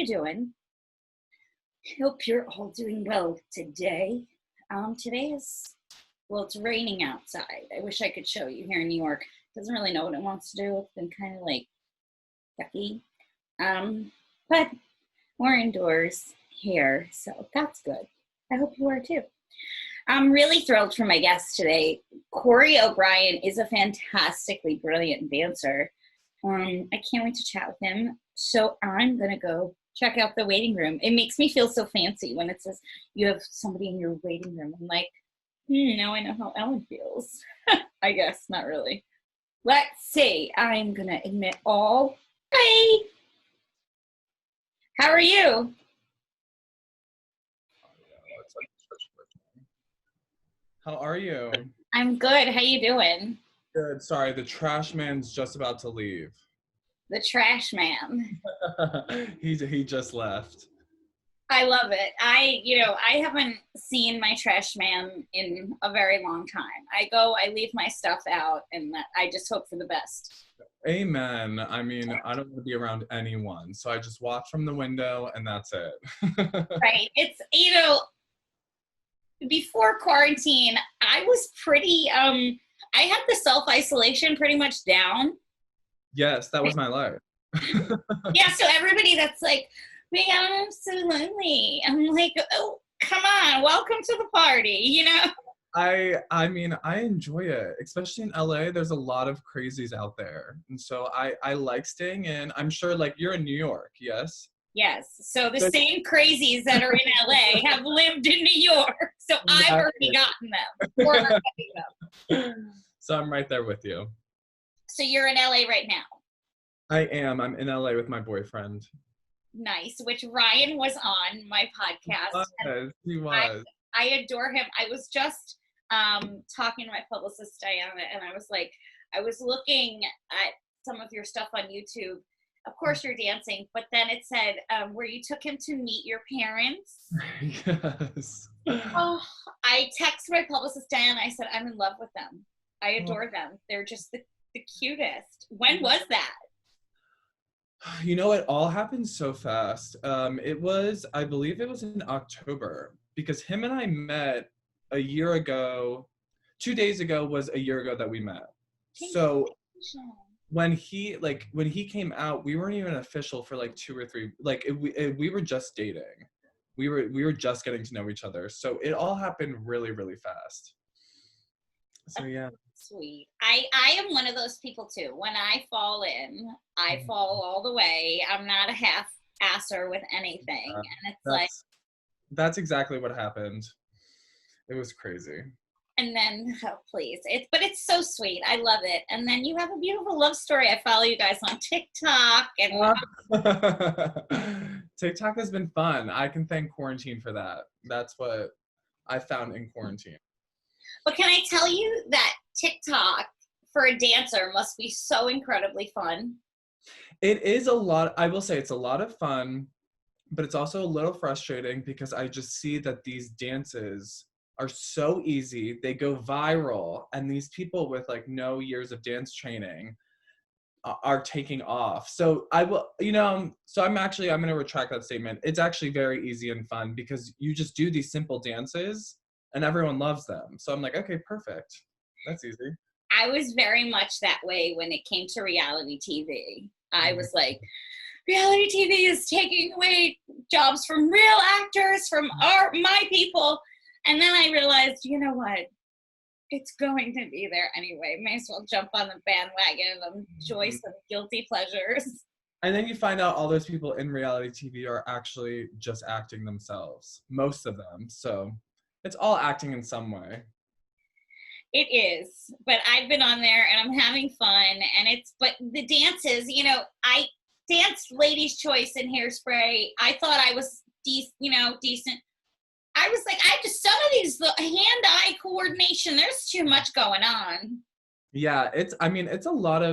you doing? Hope you're all doing well today. Today is, well, it's raining outside. I wish I could show you here in New York. Doesn't really know what it wants to do. It's been kind of like yucky. But we're indoors here, so that's good. I hope you are too. I'm really thrilled for my guest today. Corey O'Brien is a fantastically brilliant dancer. I can't wait to chat with him. So I'm gonna go check out the waiting room. It makes me feel so fancy when it says you have somebody in your waiting room. I'm like, now I know how Ellen feels. I guess not really. Let's see. I'm gonna admit all. Hi. How are you? How are you? I'm good. How you doing? Good. Sorry, the trash man's just about to leave. The trash man. He just left. I love it. I haven't seen my trash man in a very long time. I leave my stuff out, and I just hope for the best. Amen. I mean, I don't want to be around anyone, so I just watch from the window, and that's it. Right. It's, before quarantine, I was pretty, I had the self-isolation pretty much down. Yes, that was my life. Yeah, so everybody that's like, man, I'm so lonely. I'm like, oh, come on, welcome to the party, I mean, I enjoy it, especially in LA. There's a lot of crazies out there, and so I like staying in. I'm sure, like, you're in New York, yes? Yes, so the same crazies that are in LA have lived in New York, so I've already gotten them. Or are getting them. So I'm right there with you. So you're in LA right now? I am. I'm in LA with my boyfriend. Nice, which Ryan was on my podcast. He was. I adore him. I was just talking to my publicist, Diana, and I was looking at some of your stuff on YouTube. Of course you're dancing, but then it said where you took him to meet your parents. Yes. Oh, I texted my publicist, Diana. I said, I'm in love with them. I adore them. They're just the cutest. When was that? You know, it all happened so fast. I believe it was in October, because him and I met a year ago. 2 days ago was a year ago that we met. So when he came out, we weren't even official for like 2 or 3. Like we were just dating. We were just getting to know each other. So it all happened really, really fast. So yeah. Sweet. I am one of those people too. When I fall in, I fall all the way. I'm not a half-asser with anything. And it's that's exactly what happened. It was crazy. And then, oh please, but it's so sweet. I love it. And then you have a beautiful love story. I follow you guys on TikTok and TikTok has been fun. I can thank quarantine for that. That's what I found in quarantine. But can I tell you that TikTok for a dancer must be so incredibly fun? It is a lot. I will say it's a lot of fun, but it's also a little frustrating because I just see that these dances are so easy. They go viral, and these people with like no years of dance training are taking off. So I'm going to retract that statement. It's actually very easy and fun because you just do these simple dances and everyone loves them. So I'm like, okay, perfect. That's easy. I was very much that way when it came to reality TV. I was like, reality TV is taking away jobs from real actors, from my people. And then I realized, you know what? It's going to be there anyway. May as well jump on the bandwagon and enjoy some guilty pleasures. And then you find out all those people in reality TV are actually just acting themselves. Most of them. So it's all acting in some way. It is. But I've been on there and I'm having fun. But the dances, I danced Ladies' Choice in Hairspray. I thought I was decent. I was like, some of these, the hand-eye coordination, there's too much going on. Yeah, it's a lot.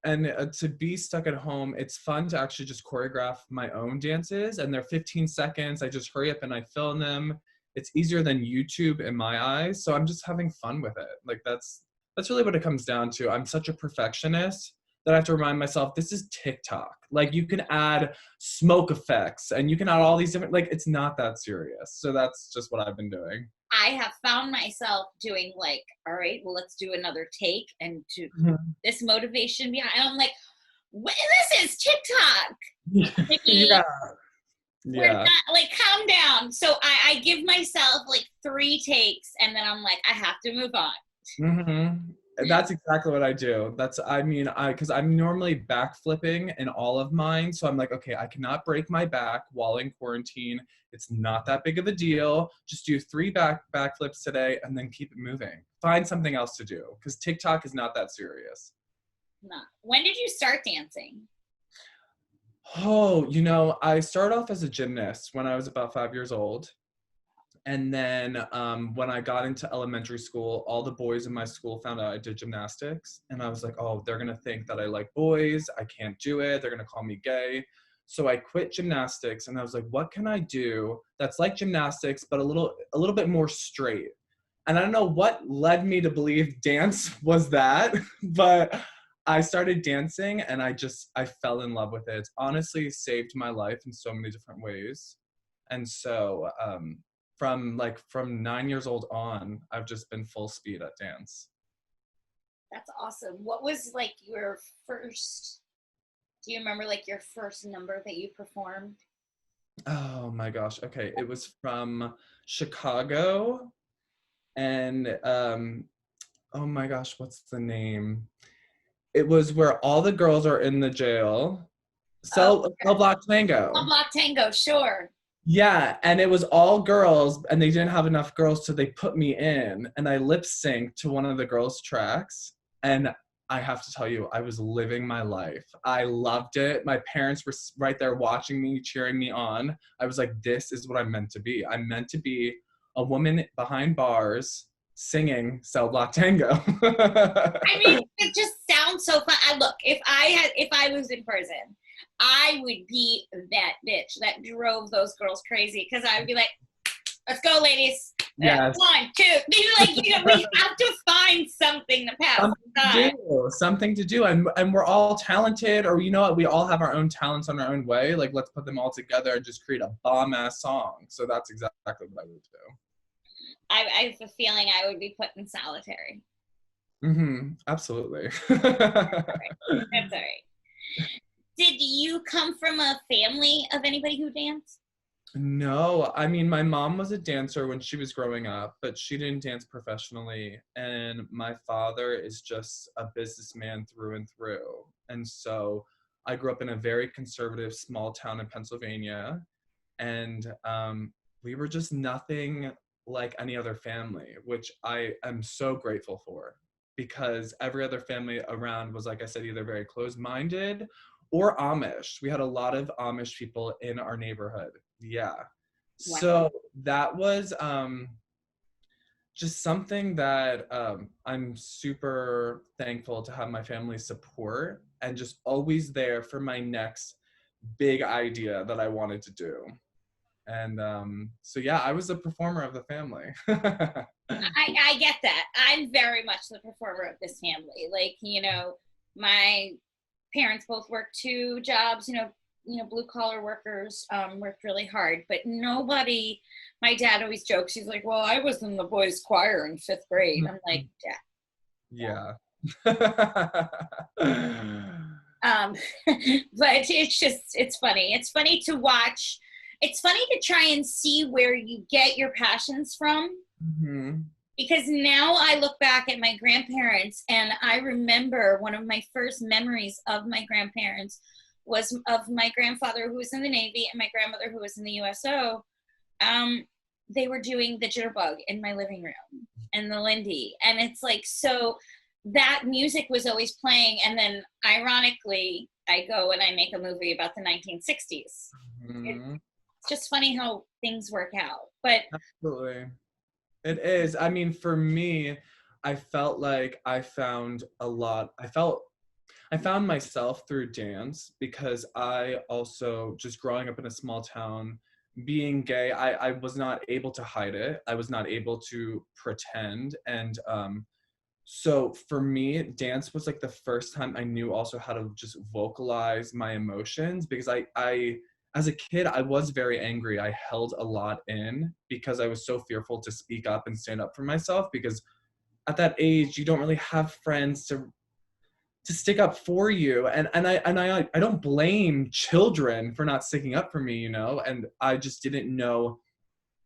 And to be stuck at home, it's fun to actually just choreograph my own dances. And they're 15 seconds. I just hurry up and I film them. It's easier than YouTube in my eyes. So I'm just having fun with it. Like that's really what it comes down to. I'm such a perfectionist that I have to remind myself, this is TikTok. Like, you can add smoke effects and you can add all these different, like, it's not that serious. So that's just what I've been doing. I have found myself doing like, all right, well, let's do another take and to Mhm. this motivation behind. I'm like, what? This is TikTok, Yeah. Nikki. We're Yeah. not like, calm down. So I give myself like 3 takes, and then I'm like, I have to move on. That's exactly what I do. Because I'm normally backflipping in all of mine. So I'm like, okay, I cannot break my back while in quarantine. It's not that big of a deal. Just do 3 backflips today and then keep it moving. Find something else to do because TikTok is not that serious. No. When did you start dancing? Oh, I started off as a gymnast when I was about 5 years old. And then when I got into elementary school, all the boys in my school found out I did gymnastics. And I was like, oh, they're going to think that I like boys. I can't do it. They're going to call me gay. So I quit gymnastics and I was like, what can I do that's like gymnastics, but a little bit more straight? And I don't know what led me to believe dance was that, but I started dancing and I fell in love with it. It's honestly saved my life in so many different ways. And so from 9 years old on, I've just been full speed at dance. That's awesome. What was like your first, do you remember like your first number that you performed? Oh my gosh. Okay. It was from Chicago and oh my gosh, what's the name? It was where all the girls are in the jail. Oh, Cell Block Cell Tango. Block Tango, sure. Yeah, and it was all girls, and they didn't have enough girls, so they put me in, and I lip synced to one of the girls' tracks. And I have to tell you, I was living my life. I loved it. My parents were right there watching me, cheering me on. I was like, this is what I'm meant to be. I'm meant to be a woman behind bars singing Cell Block Tango. I mean, it just sounds so fun. If I was in prison, I would be that bitch that drove those girls crazy because I would be like, let's go, ladies. Yes. 1, 2. We have to find something to pass the time. Something to do, and we're all talented, or we all have our own talents on our own way. Like, let's put them all together and just create a bomb ass song. So that's exactly what I would do. I have a feeling I would be put in solitary. Absolutely. That's all right. Did you come from a family of anybody who danced? No, I mean, my mom was a dancer when she was growing up, but she didn't dance professionally. And my father is just a businessman through and through. And so I grew up in a very conservative small town in Pennsylvania. And we were just nothing like any other family, which I am so grateful for because every other family around was, like I said, either very closed-minded or Amish. We had a lot of Amish people in our neighborhood. Yeah. Wow. So that was just something that I'm super thankful to have my family's support and just always there for my next big idea that I wanted to do. And so yeah, I was a performer of the family. I get that. I'm very much the performer of this family. Like, my parents both worked 2 jobs, blue collar workers, worked really hard, but nobody, my dad always jokes, he's like, well, I was in the boys choir in 5th grade. I'm like, yeah. But it's funny. It's funny to watch. It's funny to try and see where you get your passions from. Because now I look back at my grandparents and I remember one of my first memories of my grandparents was of my grandfather who was in the Navy and my grandmother who was in the USO. They were doing the jitterbug in my living room and the Lindy. And it's like, so that music was always playing. And then ironically, I go and I make a movie about the 1960s. It's just funny how things work out. But absolutely. It is. I mean, for me, I felt like I found myself through dance because I also, just growing up in a small town, being gay, I was not able to hide it. I was not able to pretend. And So for me, dance was like the first time I knew also how to just vocalize my emotions, because I as a kid, I was very angry. I held a lot in because I was so fearful to speak up and stand up for myself, because at that age you don't really have friends to stick up for you. And I don't blame children for not sticking up for me, you know, and I just didn't know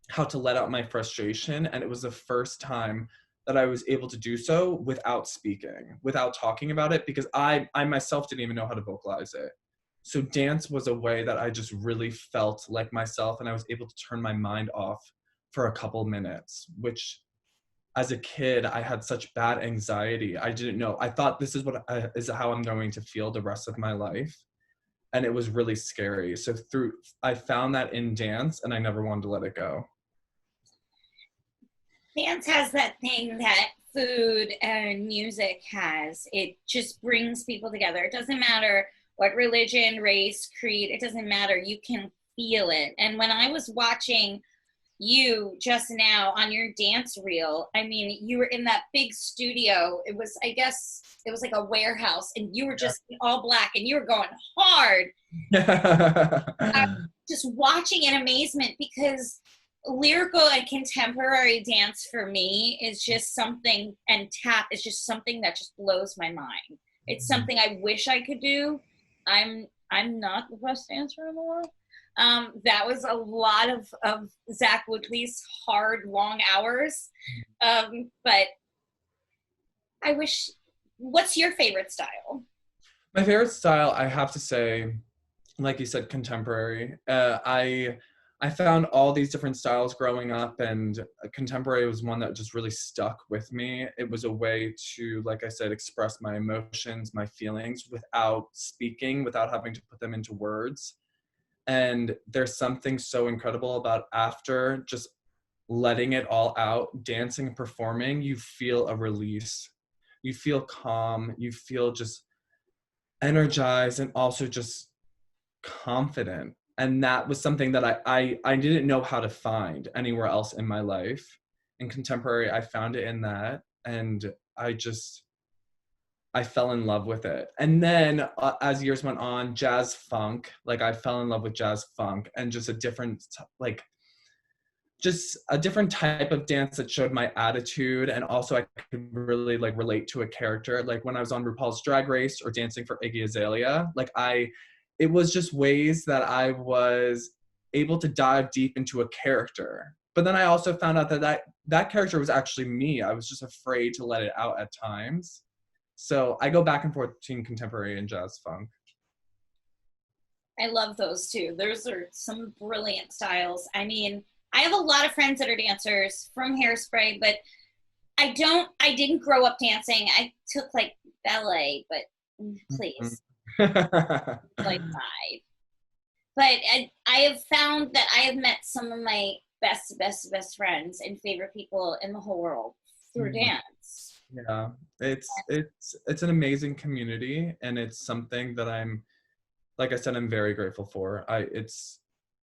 how to let out my frustration. And it was the first time that I was able to do so without speaking, without talking about it, because I myself didn't even know how to vocalize it. So dance was a way that I just really felt like myself, and I was able to turn my mind off for a couple minutes, which as a kid, I had such bad anxiety. I didn't know. I thought this is is how I'm going to feel the rest of my life. And it was really scary. So I found that in dance, and I never wanted to let it go. Dance has that thing that food and music has. It just brings people together. It doesn't matter what religion, race, creed, it doesn't matter. You can feel it. And when I was watching you just now on your dance reel, I mean, you were in that big studio. It was, I guess, it was like a warehouse, and you were just all black and you were going hard. Just watching in amazement, because lyrical and contemporary dance for me is just something, and tap is just something that just blows my mind. It's something I wish I could do. I'm not the best dancer in the world. That was a lot of Zach Woodley's hard, long hours. But I wish, what's your favorite style? My favorite style, I have to say, like you said, contemporary. I found all these different styles growing up, and contemporary was one that just really stuck with me. It was a way to, like I said, express my emotions, my feelings without speaking, without having to put them into words. And there's something so incredible about after just letting it all out, dancing and performing, you feel a release. You feel calm, you feel just energized, and also just confident. And that was something that I didn't know how to find anywhere else in my life. In contemporary, I found it in that, and I fell in love with it. And then as years went on, jazz funk, like I fell in love with jazz funk, and just just a different type of dance that showed my attitude, and also I could really like relate to a character. Like when I was on RuPaul's Drag Race or dancing for Iggy Azalea, it was just ways that I was able to dive deep into a character. But then I also found out that character was actually me. I was just afraid to let it out at times. So I go back and forth between contemporary and jazz funk. I love those too. Those are some brilliant styles. I mean, I have a lot of friends that are dancers from Hairspray, but I didn't grow up dancing. I took like ballet, but please, like five. But I have found that I have met some of my best friends and favorite people in the whole world through dance. Yeah, it's an amazing community, and it's something that like I said, I'm very grateful for. It's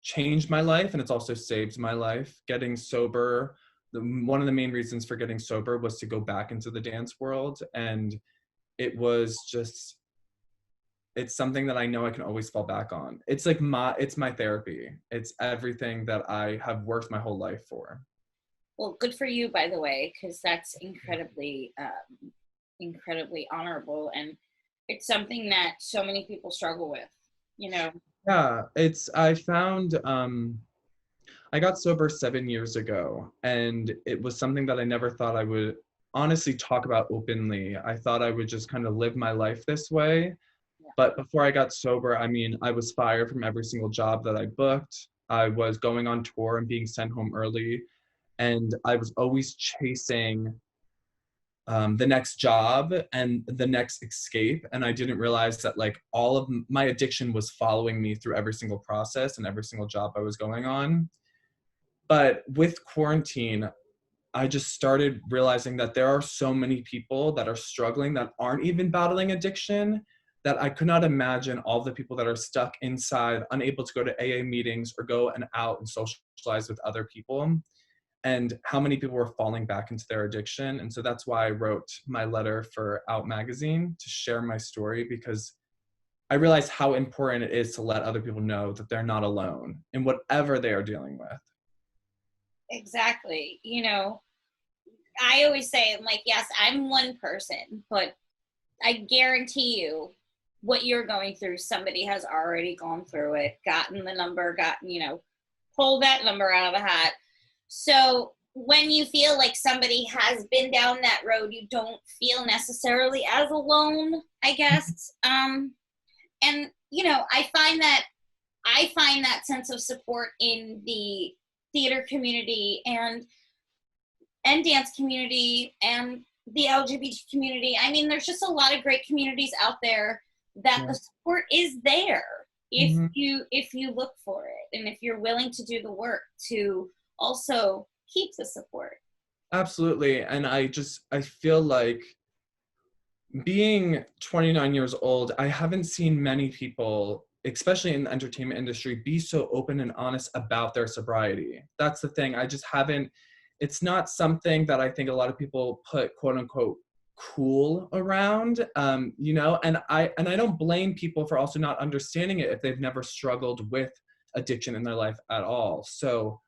changed my life, and it's also saved my life. Getting sober, one of the main reasons for getting sober was to go back into the dance world, and it's something that I know I can always fall back on. It's my therapy. It's everything that I have worked my whole life for. Well, good for you, by the way, because that's incredibly honorable, and it's something that so many people struggle with, you know. Yeah, I found I got sober 7 years ago, and it was something that I never thought I would honestly talk about openly. I thought I would just kind of live my life this way. Yeah. But before I got sober, I mean, I was fired from every single job that I booked. I was going on tour and being sent home early. And I was always chasing the next job and the next escape. And I didn't realize that like all of my addiction was following me through every single process and every single job I was going on. But with quarantine, I just started realizing that there are so many people that are struggling that aren't even battling addiction, that I could not imagine all the people that are stuck inside, unable to go to AA meetings or go and out and socialize with other people. and how many people were falling back into their addiction. And so that's why I wrote my letter for Out Magazine, to share my story, because I realized how important it is to let other people know that they're not alone in whatever they are dealing with. Exactly. You know, I always say, I'm like, yes, I'm one person, but I guarantee you what you're going through, somebody has already gone through it, gotten the number, gotten, you know, pulled that number out of the hat. So when you feel like somebody has been down that road, you don't feel necessarily as alone, I guess. And you know, I find that sense of support in the theater community and dance community and the LGBT community. I mean, there's just a lot of great communities out there that Yeah. the support is there Mhm. if you look for it and if you're willing to do the work to also keep the support. Absolutely. And I feel like, being 29 years old, I haven't seen many people, especially in the entertainment industry, be so open and honest about their sobriety. That's the thing. I just haven't, it's not something that I think a lot of people put quote unquote cool around, you know, and I don't blame people for also not understanding it if they've never struggled with addiction in their life at all. So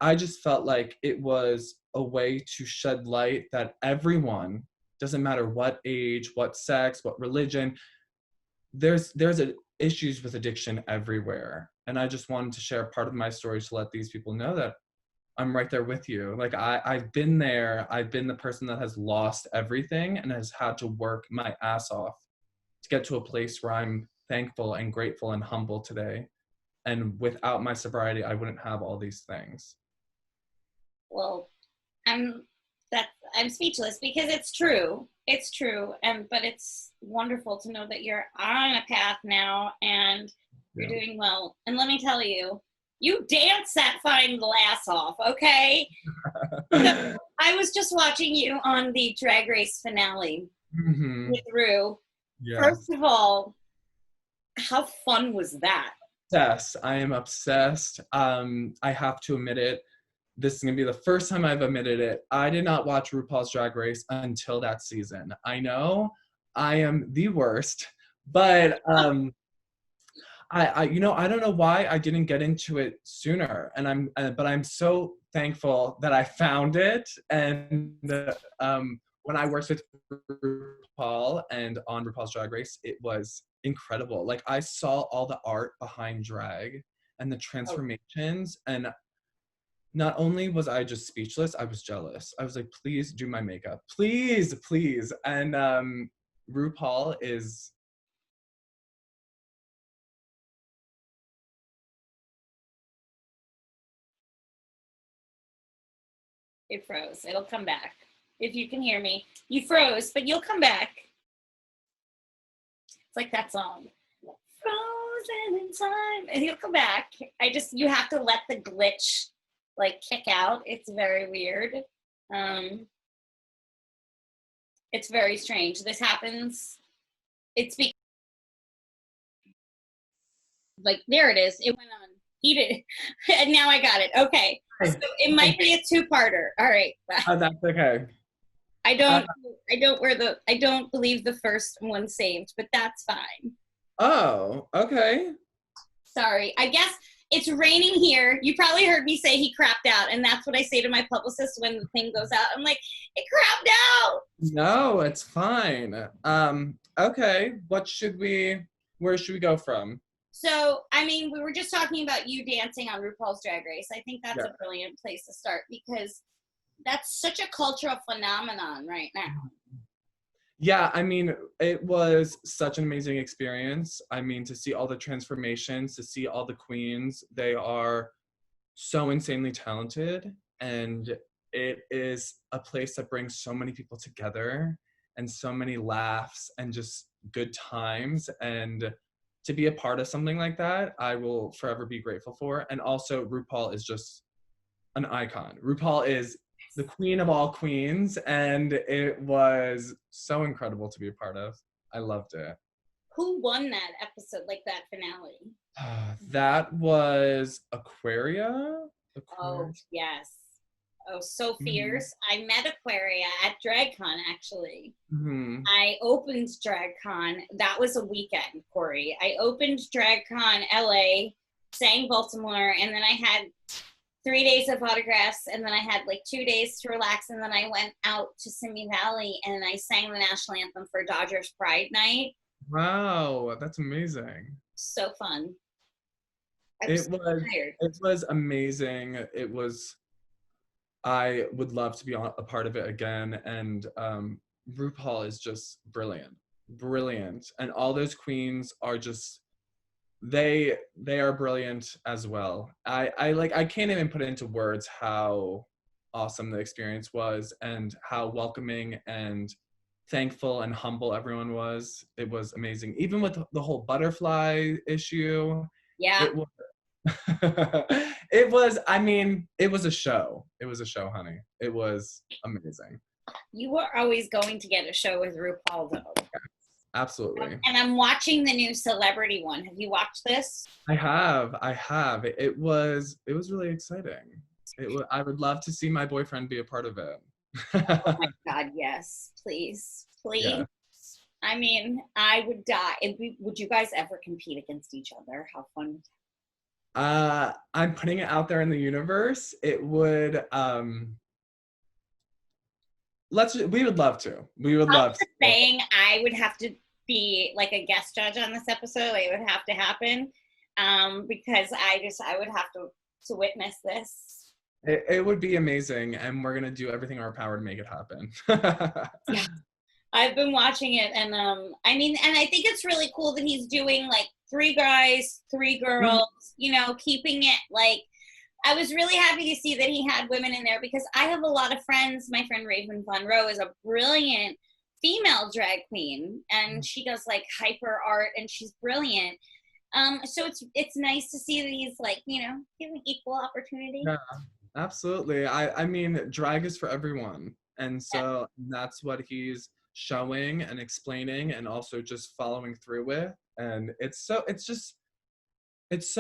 I just felt like it was a way to shed light that everyone, doesn't matter what age, what sex, what religion, issues with addiction everywhere. And I just wanted to share part of my story to let these people know that I'm right there with you. Like I've been there. I've been the person that has lost everything and has had to work my ass off to get to a place where I'm thankful and grateful and humble today. And without my sobriety, I wouldn't have all these things. Well, I'm that I'm speechless because it's true. It's true. And but it's wonderful to know that you're on a path now and you're Yeah. doing well. And let me tell you, you dance that fine glass off, okay? So I was just watching you on the Drag Race finale Mm-hmm. with Rue. Yes. First of all, how fun was that? Obsessed. I am obsessed. I have to admit it. This is gonna be the first time I've admitted it. I did not watch RuPaul's Drag Race until that season. I know I am the worst, but you know, I don't know why I didn't get into it sooner, and but I'm so thankful that I found it. And when I worked with RuPaul and on RuPaul's Drag Race, it was incredible. Like I saw all the art behind drag and the Oh, transformations, and not only was I just speechless, I was jealous. I was like, please do my makeup, please, please. And RuPaul is it froze. It'll come back. If you can hear me. You froze, but you'll come back. It's like that song. Frozen in time. And he'll come back. You have to let the glitch like kick out. It's very weird. Um, it's very strange. This happens. It's because, like, there it is. It went on. He did. And now I got it. Okay. So it might be a two-parter. All right. oh, that's okay. I Uh, don't I don't believe the first one saved, but that's fine. oh, okay. Sorry. I guess it's raining here. You probably heard me say he crapped out, and that's what I say to my publicist when the thing goes out. I'm like, it crapped out. No, it's fine. Okay. Where should we go from? So, I mean, we were just talking about you dancing on RuPaul's Drag Race. I think that's Yeah. a brilliant place to start because that's such a cultural phenomenon right now. Yeah, I mean, it was such an amazing experience. I mean, to see all the transformations, to see all the queens, they are so insanely talented. And it is a place that brings so many people together and so many laughs and just good times. And to be a part of something like that, I will forever be grateful for. And also, RuPaul is just an icon. RuPaul is the queen of all queens, and it was so incredible to be a part of. I loved it. Who won that episode, like that finale? That was Aquaria. Oh, yes. Oh, so Mhm. fierce. I met Aquaria at DragCon, actually. Mhm. I opened DragCon. That was a weekend, Corey. I opened DragCon LA, sang Baltimore, and then I had 3 days of autographs, and then I had like 2 days to relax, and then I went out to Simi Valley and I sang the national anthem for Dodgers Pride Night. Wow, that's amazing. So fun. I'm It so was tired. it was amazing. I would love to be a part of it again. And RuPaul is just brilliant, brilliant, and all those queens are just they are brilliant as well. I can't even put into words how awesome the experience was and how welcoming and thankful and humble everyone was. It was amazing. Even with the whole butterfly issue, Yeah, it was it was, I mean, it was a show. It was a show, honey. It was amazing. you were always going to get a show with RuPaul, though. Absolutely. And I'm watching the new celebrity one. Have you watched this? I have. It was really exciting. I would love to see my boyfriend be a part of it. Oh my God, yes. Please, please. Yeah. I mean, I would die. Would you guys ever compete against each other? How fun. I'm putting it out there in the universe. It would we would love to. We would I'm love just to. saying I would have to be like a guest judge on this episode. It would have to happen because I would have to witness this. It would be amazing, and we're gonna do everything in our power to make it happen. Yeah. I've been watching it, and I mean, and I think it's really cool that he's doing like 3 guys, 3 girls, keeping it like. I was really happy to see that he had women in there because I have a lot of friends. My friend Raven Von Rowe is a brilliant female drag queen, and she does like hyper art, and she's brilliant. So it's nice to see that he's like giving equal opportunity. Yeah, absolutely. I mean, drag is for everyone. And Yeah. so that's what he's showing and explaining and also just following through with. And it's so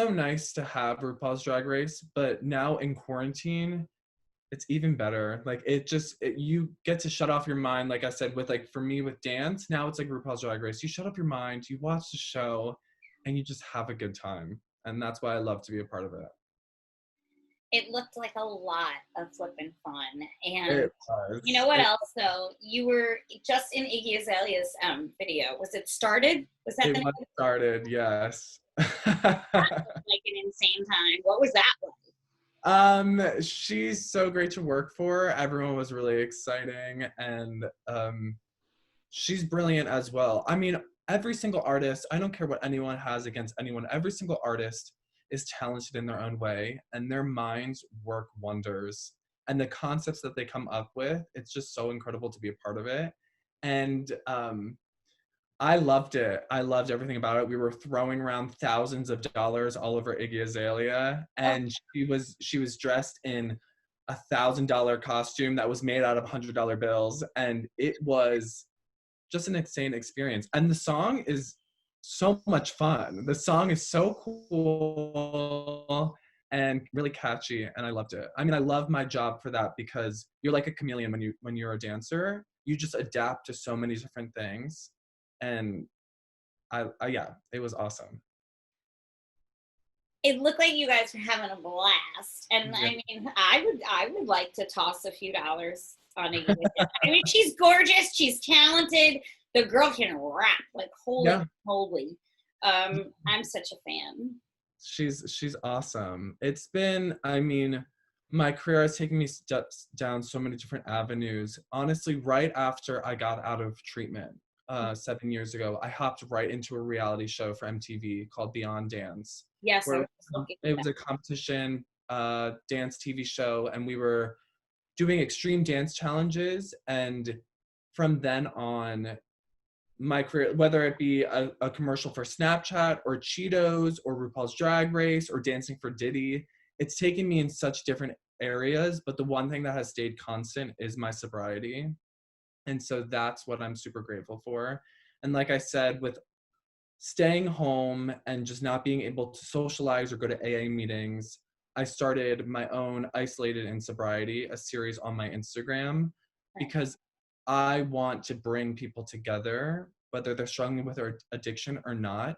nice to have RuPaul's Drag Race, but now in quarantine, it's even better. Like you get to shut off your mind. Like I said, with like for me with dance, now it's like RuPaul's Drag Race. You shut up your mind, you watch the show, and you just have a good time. And that's why I love to be a part of it. It looked like a lot of flipping fun. And It you know was. what else though? You were just in Iggy Azalea's video. Was it Started? Was that It the name? was started, yes. Like an insane time. What was that like? She's so great to work for. Everyone was really exciting, and she's brilliant as well. I mean, every single artist, I don't care what anyone has against anyone, every single artist is talented in their own way, and their minds work wonders. And the concepts that they come up with, it's just so incredible to be a part of it. And I loved it. I loved everything about it. We were throwing around thousands of dollars all over Iggy Azalea, Oh, and she was dressed in $1,000 costume that was made out of $100 bills, and it was just an insane experience. And the song is so much fun. The song is so cool and really catchy, and I loved it. I mean, I love my job for that because you're like a chameleon when you're a dancer. You just adapt to so many different things, and I yeah, it was awesome. it looked like you guys were having a blast. And Yeah. I mean, I would like to toss a few dollars on Iggy. I mean, she's gorgeous, she's talented. The girl can rap like holy Yeah, holy. I'm such a fan. she's awesome. It's been, I mean, my career has taken me steps down so many different avenues. Honestly, right after I got out of treatment 7 years ago, I hopped right into a reality show for MTV called Beyond Dance, Yes, I where was looking it at was a competition dance TV show, and we were doing extreme dance challenges. And from then on, my career, whether it be a commercial for Snapchat or Cheetos or RuPaul's Drag Race or dancing for Diddy, it's taken me in such different areas. But the one thing that has stayed constant is my sobriety. And so that's what I'm super grateful for. And like I said, with staying home and just not being able to socialize or go to AA meetings, I started my own Isolated in Sobriety, a series on my Instagram, because I want to bring people together, whether they're struggling with their addiction or not.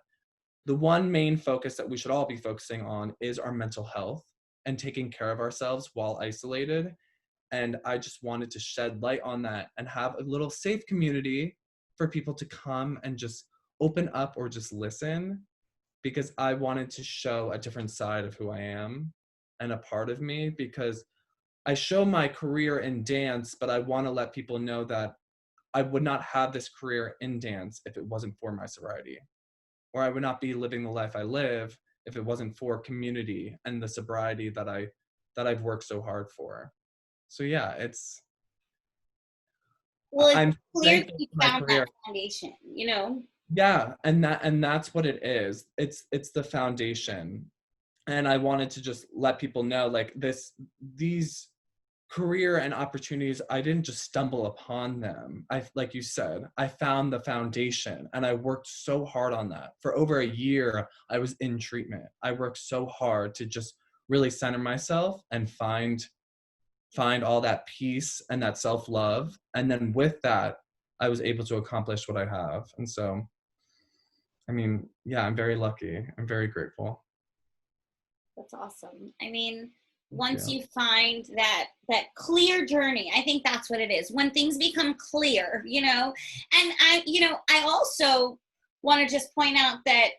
The one main focus that we should all be focusing on is our mental health and taking care of ourselves while isolated. And I just wanted to shed light on that and have a little safe community for people to come and just open up or just listen, because I wanted to show a different side of who I am and a part of me, because I show my career in dance, but I want to let people know that I would not have this career in dance if it wasn't for my sobriety, or I would not be living the life I live if it wasn't for community and the sobriety that I've worked so hard for. So yeah, Well, it's I'm clear that thankful you for my found that career. foundation, you know? Yeah, and that's what it is. It's the foundation. And I wanted to just let people know, like, these career and opportunities, I didn't just stumble upon them. I, like you said, I found the foundation and I worked so hard on that. For over a year, I was in treatment. I worked so hard to just really center myself and find all that peace and that self-love. And then with that, I was able to accomplish what I have. And so, I mean, yeah, I'm very lucky. I'm very grateful. That's awesome. I mean, Thank once you. you find that clear journey, I think that's what it is. When things become clear, you know, and I also want to just point out that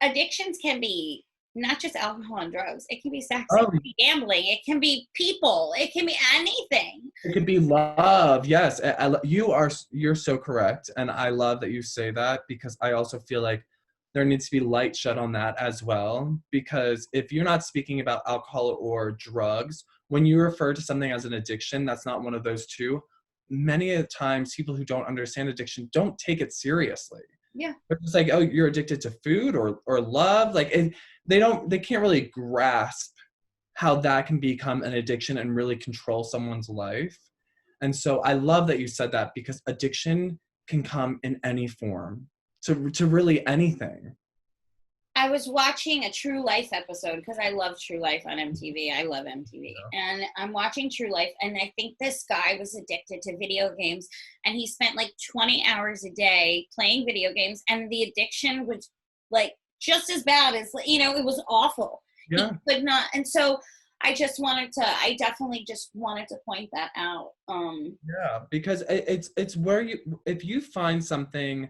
addictions can be not just alcohol and drugs. It can be sex, it Oh, can be gambling, it can be people, it can be anything. it could be love. Yes, you're so correct, and I love that you say that, because I also feel like there needs to be light shed on that as well. Because if you're not speaking about alcohol or drugs, when you refer to something as an addiction, that's not one of those two. Many of the times, people who don't understand addiction don't take it seriously. Yeah. They're just like, oh, you're addicted to food or love. Like, they can't really grasp how that can become an addiction and really control someone's life. And so I love that you said that, because addiction can come in any form, to really anything. I was watching a True Life episode because I love True Life on MTV. I love MTV. And I'm watching True Life, and I think this guy was addicted to video games, and he spent like 20 hours a day playing video games, and the addiction was like just as bad as, it was awful. He Yeah. could not. And so I definitely just wanted to point that out. Yeah, because it's where if you find something,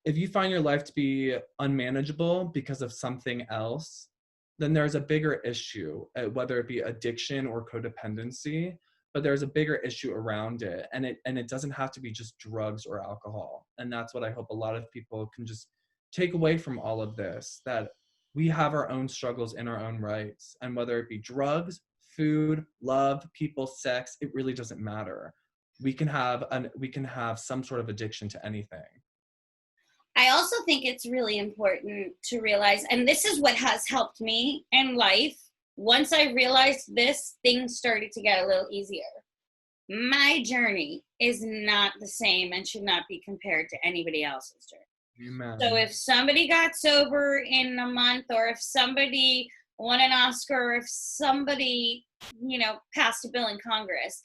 if you find your life to be unmanageable because of something else, then there's a bigger issue, whether it be addiction or codependency, but there's a bigger issue around it. And it doesn't have to be just drugs or alcohol. And that's what I hope a lot of people can just take away from all of this, that we have our own struggles in our own rights. And whether it be drugs, food, love, people, sex, it really doesn't matter. We can have some sort of addiction to anything. I also think it's really important to realize, and this is what has helped me in life. Once I realized this, things started to get a little easier. My journey is not the same and should not be compared to anybody else's journey. So Amen. if somebody got sober in a month, or if somebody won an Oscar, or if somebody, passed a bill in Congress,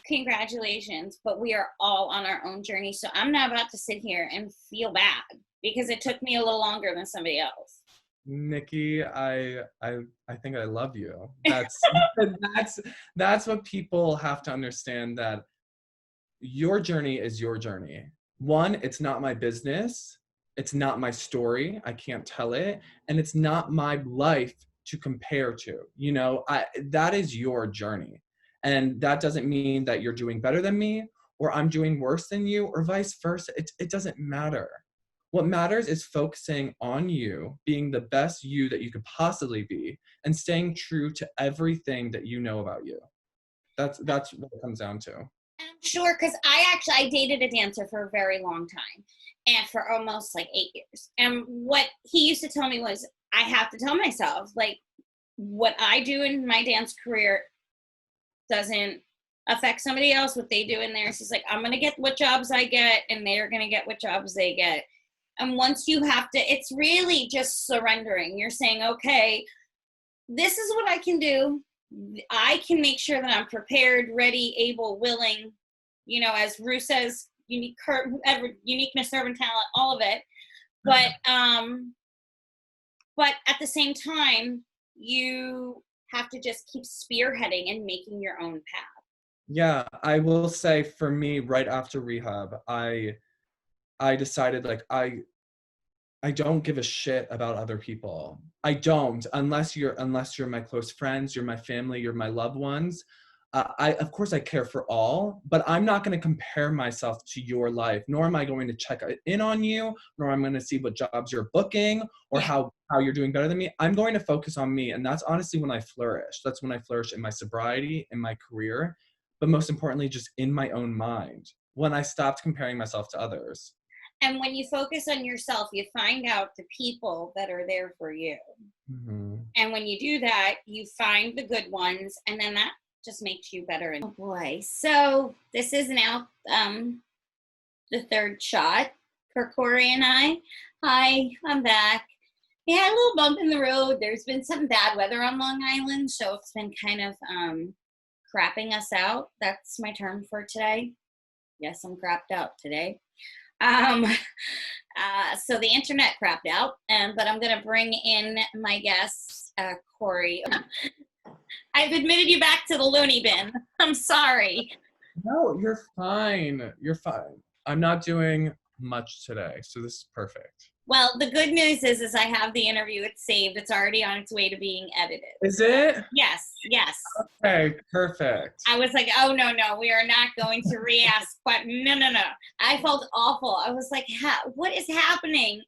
congratulations, but we are all on our own journey. So I'm not about to sit here and feel bad because it took me a little longer than somebody else. Nikki, I think I love you. That's what people have to understand, that your journey is your journey. One, it's not my business. It's not my story. I can't tell it. And it's not my life to compare to. That is your journey. And that doesn't mean that you're doing better than me, or I'm doing worse than you, or vice versa. It doesn't matter. What matters is focusing on you, being the best you that you could possibly be, and staying true to everything that you know about you. That's what it comes down to. And I'm sure, because I dated a dancer for a very long time, and for almost like 8 years. And what he used to tell me was, I have to tell myself, like, what I do in my dance career doesn't affect somebody else, what they do in theirs. He's like, I'm going to get what jobs I get, and they're going to get what jobs they get. And once you have to, it's really just surrendering. You're saying, okay, this is what I can do. I can make sure that I'm prepared, ready, able, willing, as Rue says, uniqueness, servant talent, all of it. But at the same time, you have to just keep spearheading and making your own path. Yeah, I will say for me, right after rehab, I decided like I don't give a shit about other people. I don't, unless you're my close friends, you're my family, you're my loved ones. I of course I care for all, but I'm not going to compare myself to your life, nor am I going to check in on you, nor I'm going to see what jobs you're booking or Yeah. how you're doing better than me. I'm going to focus on me, and that's honestly when I flourish. That's when I flourish in my sobriety, in my career, but most importantly, just in my own mind. When I stopped comparing myself to others. And when you focus on yourself, you find out the people that are there for you. Mm-hmm. And when you do that, you find the good ones, and then that just makes you better. Oh boy. So this is now the third shot for Corey and I. Hi, I'm back. We had a little bump in the road. There's been some bad weather on Long Island, so it's been kind of crapping us out. That's my term for today. Yes, I'm crapped out today. So the internet crapped out, but I'm going to bring in my guest, Corey. I've admitted you back to the loony bin. I'm sorry. No, you're fine. You're fine. I'm not doing much today, so this is perfect. Well, the good news is I have the interview. It's saved. It's already on its way to being edited. Is it? Yes. Okay, perfect. I was like, oh, no, we are not going to re-ask. But no. I felt awful. I was like, what is happening?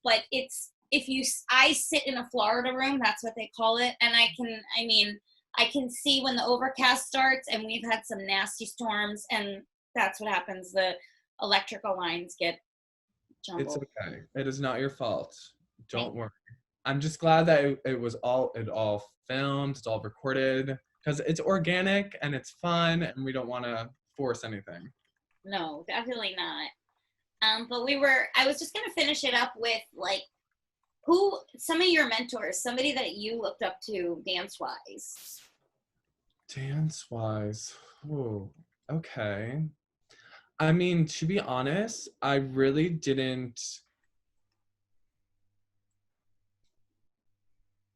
But I sit in a Florida room, that's what they call it. And I can see when the overcast starts, and we've had some nasty storms, and that's what happens. The electrical lines get jumbled. It's okay. It is not your fault. Don't worry. I'm just glad that it all filmed, it's all recorded, because it's organic and it's fun, and we don't want to force anything. No, definitely not. But I was just gonna finish it up with like some of your mentors, somebody that you looked up to dance-wise. Dance-wise, ooh, okay. I mean, to be honest, I really didn't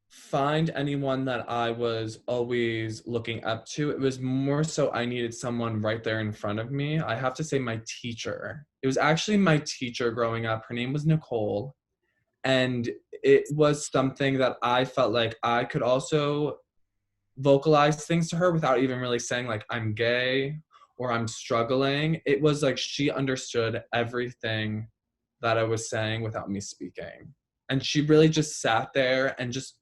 find anyone that I was always looking up to. It was more so I needed someone right there in front of me. I have to say my teacher. It was actually my teacher growing up. Her name was Nicole. And it was something that I felt like I could also vocalize things to her without even really saying like I'm gay or I'm struggling. It was like she understood everything that I was saying without me speaking. And she really just sat there and just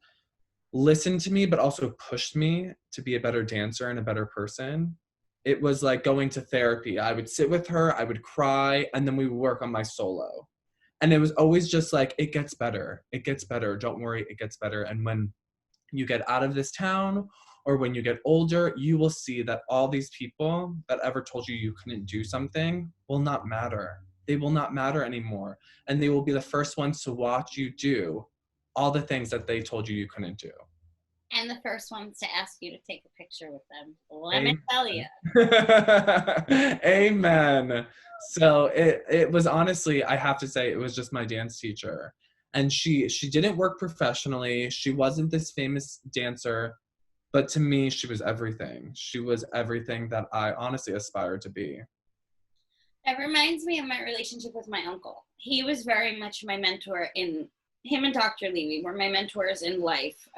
listened to me, but also pushed me to be a better dancer and a better person. It was like going to therapy. I would sit with her, I would cry, and then we would work on my solo. And it was always just like, it gets better. It gets better. Don't worry, it gets better. And when you get out of this town or when you get older, you will see that all these people that ever told you you couldn't do something will not matter. They will not matter anymore. And they will be the first ones to watch you do all the things that they told you you couldn't do. And the first ones to ask you to take a picture with them. Let me tell you. Amen. So it was honestly, I have to say, it was just my dance teacher. And she didn't work professionally. She wasn't this famous dancer, but to me, she was everything. She was everything that I honestly aspired to be. That reminds me of my relationship with my uncle. He was very much my mentor him and Dr. Levy were my mentors in life.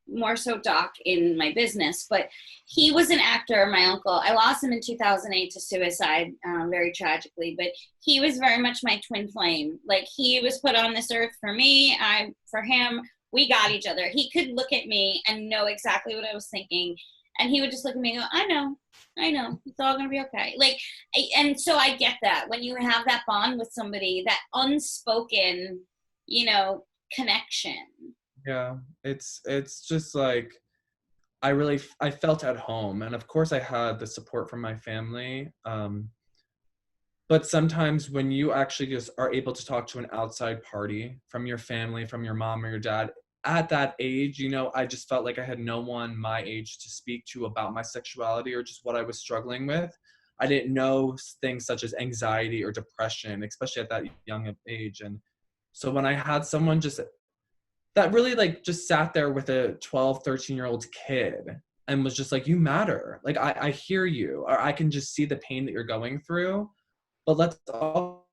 More so Doc in my business, but he was an actor, my uncle. I lost him in 2008 to suicide, very tragically, but he was very much my twin flame. Like, he was put on this earth for me, I for him. We got each other. He could look at me and know exactly what I was thinking, and he would just look at me and go, I know, it's all gonna be okay. Like, and so I get that when you have that bond with somebody, that unspoken, connection. Yeah, it's just like I felt at home, and of course I had the support from my family. But sometimes when you actually just are able to talk to an outside party from your family, from your mom or your dad, at that age, you know, I just felt like I had no one my age to speak to about my sexuality or just what I was struggling with. I didn't know things such as anxiety or depression, especially at that young age. And so when I had someone just that really like just sat there with a 12, 13-year-old kid and was just like, you matter. Like, I hear you, or I can just see the pain that you're going through, but let's also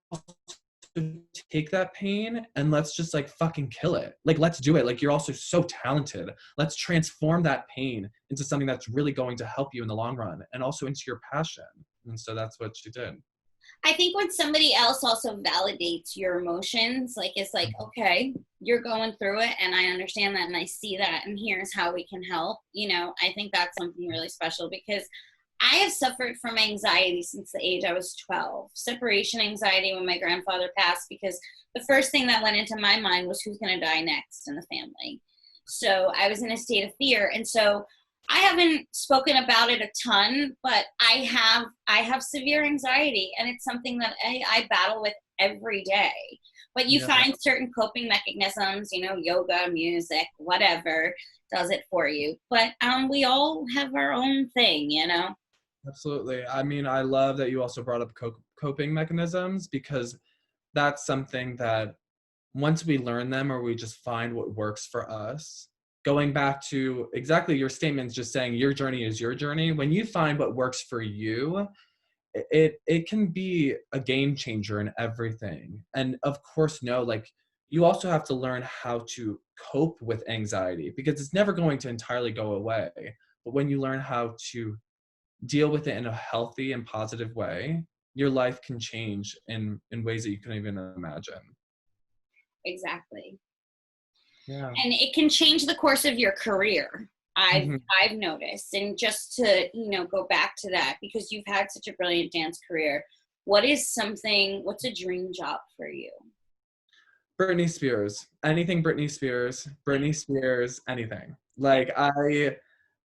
take that pain and let's just like fucking kill it. Like, let's do it. Like, you're also so talented. Let's transform that pain into something that's really going to help you in the long run and also into your passion. And so that's what she did. I think when somebody else also validates your emotions, like it's like, okay, you're going through it and I understand that and I see that and here's how we can help. You know, I think that's something really special because I have suffered from anxiety since the age I was 12. Separation anxiety when my grandfather passed, because the first thing that went into my mind was who's going to die next in the family. So I was in a state of fear. And so I haven't spoken about it a ton, but I have severe anxiety, and it's something that I battle with every day. But you Yeah. find certain coping mechanisms, you know, yoga, music, whatever does it for you. But we all have our own thing, you know. Absolutely. I mean, I love that you also brought up coping mechanisms, because that's something that once we learn them or we just find what works for us, going back to exactly your statements, just saying your journey is your journey. When you find what works for you, it can be a game changer in everything. And of course, no, like you also have to learn how to cope with anxiety, because it's never going to entirely go away. But when you learn how to deal with it in a healthy and positive way, your life can change in ways that you couldn't even imagine. Exactly. Yeah. And it can change the course of your career. Mhm. I've noticed. And just to, you know, go back to that, because you've had such a brilliant dance career, what's a dream job for you? Britney Spears. Anything Britney Spears, anything. Like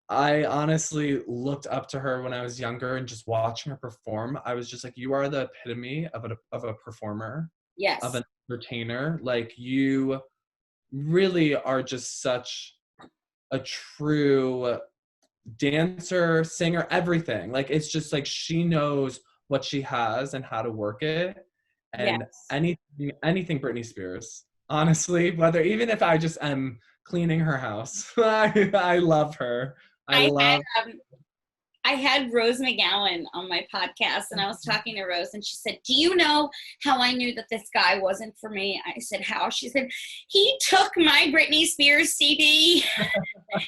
I honestly looked up to her when I was younger, and just watching her perform, I was just like, you are the epitome of a performer, of Yes. an entertainer. Like, you really are just such a true dancer, singer, everything. Like, it's just like she knows what she has and how to work it. And Yes. anything Britney Spears, honestly, whether even if I just am cleaning her house, I love her. I I love. I had Rose McGowan on my podcast, and I was talking to Rose, and she said, "Do you know how I knew that this guy wasn't for me?" I said, "How?" She said, "He took my Britney Spears CD. He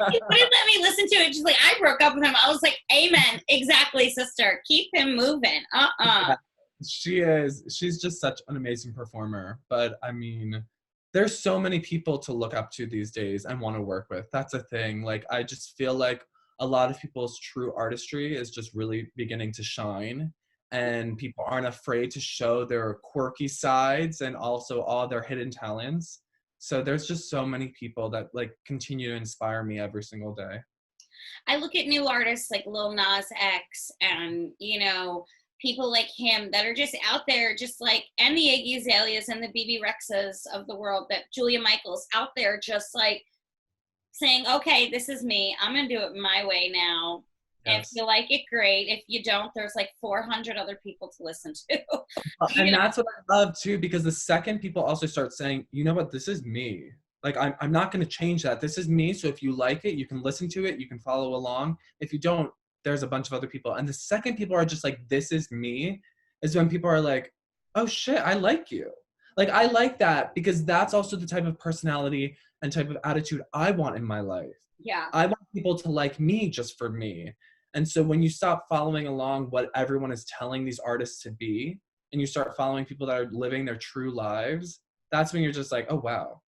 wouldn't let me listen to it." She's like, "I broke up with him." I was like, "Amen, exactly, sister. Keep him moving." Yeah, she's just such an amazing performer. But I mean, there's so many people to look up to these days and want to work with. That's a thing. Like, I just feel like a lot of people's true artistry is just really beginning to shine, and people aren't afraid to show their quirky sides and also all their hidden talents. So there's just so many people that like continue to inspire me every single day. I look at new artists like Lil Nas X and, you know, people like him that are just out there, just like, and the Iggy Azaleas and the BB Rexas of the world, that Julia Michaels out there just like saying, okay, this is me. I'm going to do it my way now. If Yes. you like it, great. If you don't, there's like 400 other people to listen to. You And know? that's what I love too, because the second people also start saying, you know what, this is me. Like, I'm not going to change that. This is me. So if you like it, you can listen to it, you can follow along. If you don't, there's a bunch of other people. And the second people are just like, this is me, is when people are like, oh shit, I like you. Like, I like that, because that's also the type of personality and type of attitude I want in my life. Yeah. I want people to like me just for me. And so when you stop following along what everyone is telling these artists to be, and you start following people that are living their true lives, that's when you're just like, oh wow,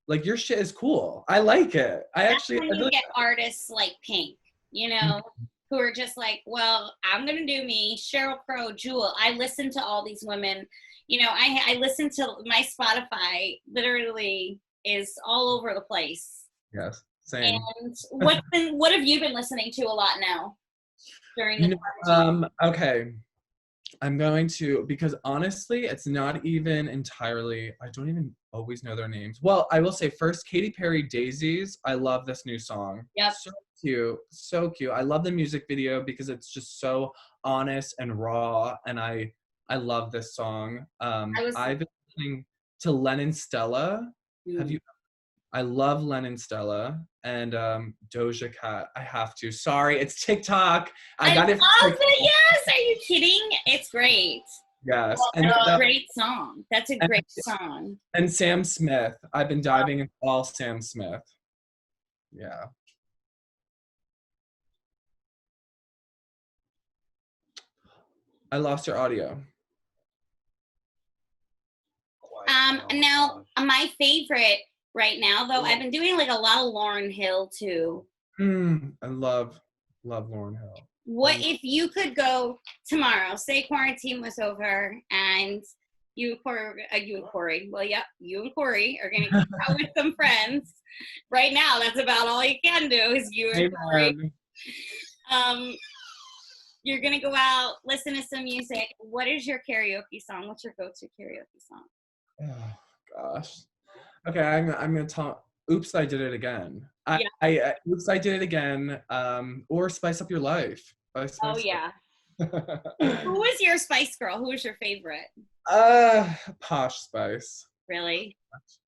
like your shit is cool. I like it. That's I when you really. get artists like Pink, you know, who are just like, well, I'm going to do me, Sheryl Crow, Jewel. I listen to all these women. You know, I listen to my Spotify literally is all over the place. Yes, same. And what have you been listening to a lot now during the You quarantine? know, okay. I'm going to, because honestly, it's not even entirely, I don't even always know their names. Well, I will say first, Katy Perry, Daisies. I love this new song. Yep. So cute. So cute. I love the music video because it's just so honest and raw. And I love this song. I was. I've been listening to Lennon Stella. Have Mm. you I love Lennon Stella and Doja Cat. I have to. Sorry, it's TikTok. I I got it from love TikTok. it. Yes. Are you kidding? It's great. Yes. Well, And that's a great song. That's a great song. and Sam Smith. I've been diving into all Sam Smith. Yeah. I lost your audio. Now my favorite right now, though, I've been doing like a lot of Lauryn Hill too. I love Lauryn Hill. What if you could go tomorrow? Say quarantine was over, and you and Corey. Well, yep, you and Corey are gonna go out with some friends. Right now, that's about all you can do is you and Corey. You're gonna go out, listen to some music. What is your karaoke song? What's your go-to karaoke song? Oh gosh. Okay, I'm gonna talk. Oops, I did it again. Yeah. Oops, I did it again. Or Spice Up Your Life by Oh Spice yeah. Girls. Who was your Spice Girl? Who was your favorite? Posh Spice. Really?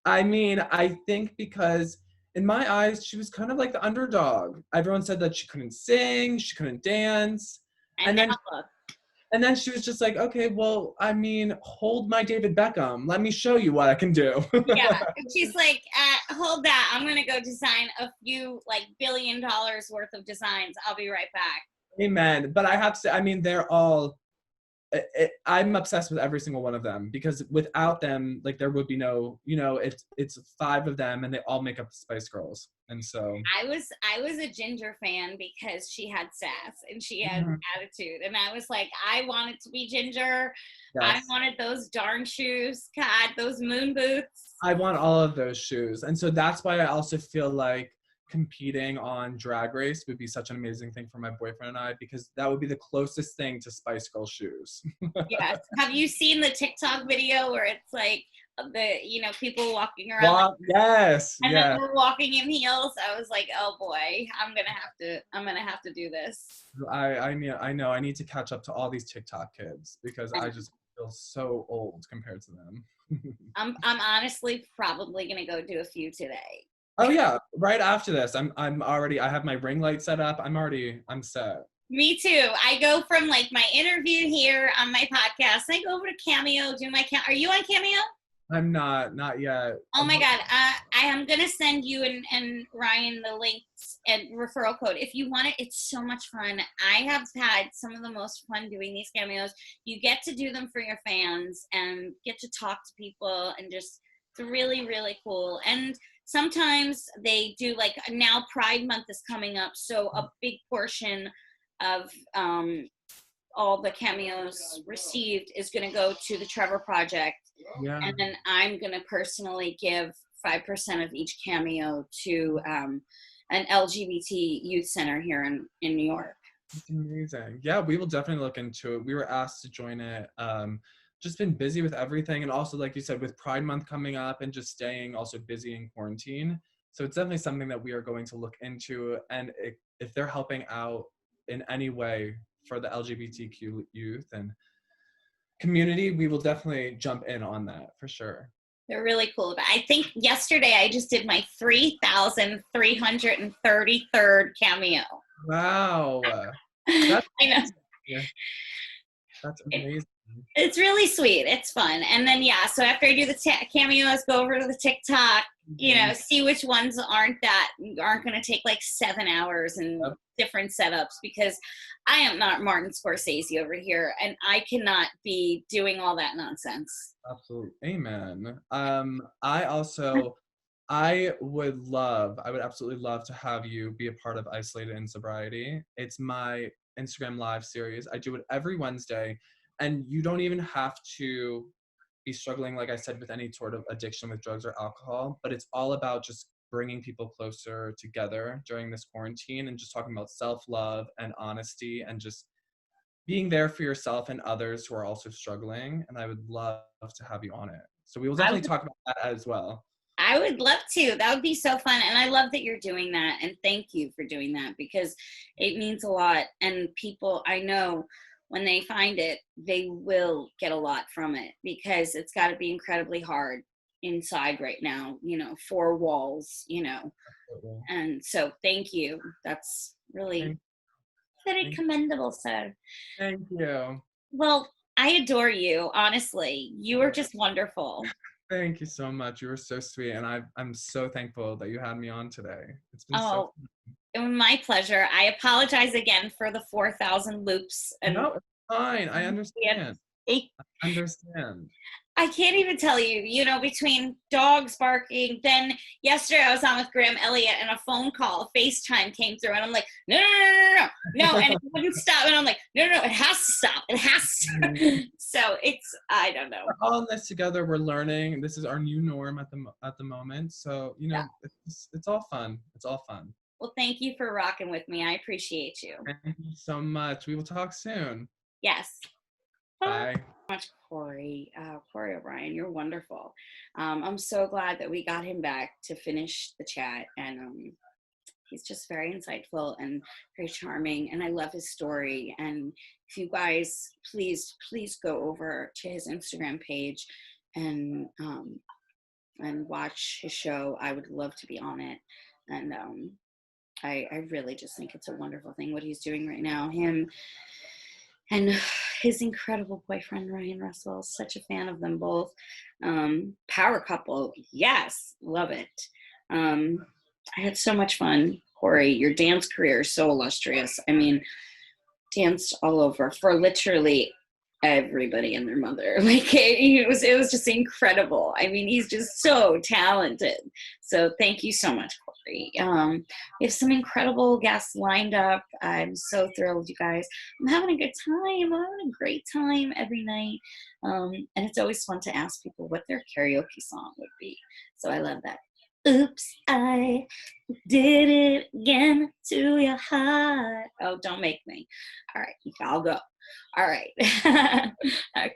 I mean, I think because in my eyes, she was kind of like the underdog. Everyone said that she couldn't sing, she couldn't dance, And now look. and then she was just like, okay, well, I mean, hold my David Beckham. Let me show you what I can do. Yeah. She's like, hold that. I'm going to go design a few like $1 billion worth of designs. I'll be right back. Amen. But I have to say, I mean, they're all, I'm obsessed with every single one of them because without them, like there would be no, it's 5 of them and they all make up the Spice Girls. And so I was a Ginger fan because she had sass and she had attitude. And I was like, I wanted to be Ginger. Yes. I wanted those darn shoes. God, those moon boots. I want all of those shoes. And so that's why I also feel like competing on Drag Race would be such an amazing thing for my boyfriend and I because that would be the closest thing to Spice Girl shoes. Yes. Have you seen the TikTok video where it's like people walking around? Yes. And then we're walking in heels. I was like, oh boy, I'm gonna have to do this. I know I need to catch up to all these TikTok kids because I just feel so old compared to them. I'm honestly probably gonna go do a few today. Oh yeah, right after this, I have my ring light set up. I'm set. Me too. I go from like my interview here on my podcast. I go over to Cameo, do my Are you on Cameo? I'm not yet. Oh my God. I am going to send you and Ryan the links and referral code. If you want it, it's so much fun. I have had some of the most fun doing these cameos. You get to do them for your fans and get to talk to people and just, it's really, really cool. And sometimes they do like, now Pride Month is coming up. So a big portion of all the cameos received is going to go to the Trevor Project. Yeah. And then I'm going to personally give 5% of each cameo to an LGBT youth center here in New York. That's amazing. Yeah, we will definitely look into it. We were asked to join it. Just been busy with everything. And also, like you said, with Pride Month coming up and just staying also busy in quarantine. So it's definitely something that we are going to look into. And if they're helping out in any way for the LGBTQ youth and community, we will definitely jump in on that for sure. They're really cool. But I think yesterday I just did my 3,333rd cameo. Wow. That's I know. Yeah. That's amazing. It's really sweet. It's fun. And then, yeah, so after I do the cameos, go over to the TikTok, see which ones aren't going to take like 7 hours and different setups because I am not Martin Scorsese over here and I cannot be doing all that nonsense. Absolutely. Amen. I would absolutely love to have you be a part of Isolated in Sobriety. It's my Instagram live series. I do it every Wednesday. And you don't even have to be struggling, like I said, with any sort of addiction with drugs or alcohol, but it's all about just bringing people closer together during this quarantine and just talking about self-love and honesty and just being there for yourself and others who are also struggling. And I would love to have you on it. So we will I definitely talk about that as well. I would love to. That would be so fun. And I love that you're doing that. And thank you for doing that because it means a lot. And people, I know when they find it, they will get a lot from it because it's got to be incredibly hard inside right now, you know, four walls, you know. Absolutely. And so thank you. That's really Thank, very thank, commendable, sir. thank you. Well, I adore you, honestly. You are just wonderful. Thank you so much. You were so sweet. And I'm so thankful that you had me on today. It's been so Oh, it was my pleasure. I apologize again for the 4,000 loops. fun. And No, it's fine. I we had understand. eight. I understand. I can't even tell you, you know, between dogs barking. Then yesterday I was on with Graham Elliott and a phone call, a FaceTime came through. And I'm like, no, no, no, no, no, no. And it wouldn't stop. And I'm like, no, no, no, it has to stop. It has to. So it's, I don't know. We're all in this together. We're learning. This is our new norm at the moment. So, you Yeah. know, it's all fun. It's all fun. Well, thank you for rocking with me. I appreciate you. Thank you so much. We will talk soon. Yes. Bye. Much Corey. Corey O'Brien, you're wonderful. I'm so glad that we got him back to finish the chat, and he's just very insightful and very charming, and I love his story. And if you guys please go over to his Instagram page and watch his show. I would love to be on it, and I really just think it's a wonderful thing what he's doing right now. Him and his incredible boyfriend Ryan Russell, such a fan of them both. Power couple, yes, love it. I had so much fun. Corey, your dance career is so illustrious. I mean, danced all over for literally everybody and their mother. Like it was just incredible. I mean, he's just so talented. So thank you so much, Corey. We have some incredible guests lined up. I'm so thrilled, you guys. I'm having a good time. I'm having a great time every night. And it's always fun to ask people what their karaoke song would be. So I love that. Oops, I did it again to your heart. Oh, don't make me. All right, I'll go. All right.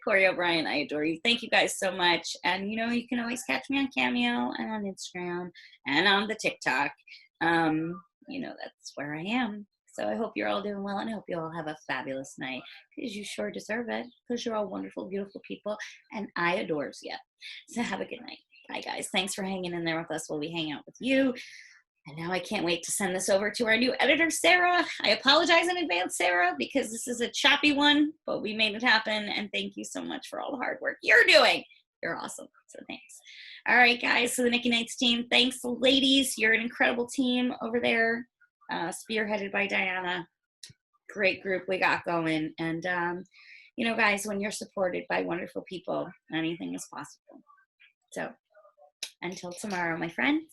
Corey O'Brien, I adore you. Thank you guys so much. And you know, you can always catch me on Cameo and on Instagram and on the TikTok. You know, that's where I am. So I hope you're all doing well, and I hope you all have a fabulous night because you sure deserve it because you're all wonderful, beautiful people, and I adores you. So have a good night. Bye, guys. Thanks for hanging in there with us while we hang out with you. And now I can't wait to send this over to our new editor, Sarah. I apologize in advance, Sarah, because this is a choppy one, but we made it happen. And thank you so much for all the hard work you're doing. You're awesome. So thanks. All right, guys. So the Nikki Nights team, thanks, ladies. You're an incredible team over there, spearheaded by Diana. Great group we got going. And, you know, guys, when you're supported by wonderful people, anything is possible. So until tomorrow, my friends.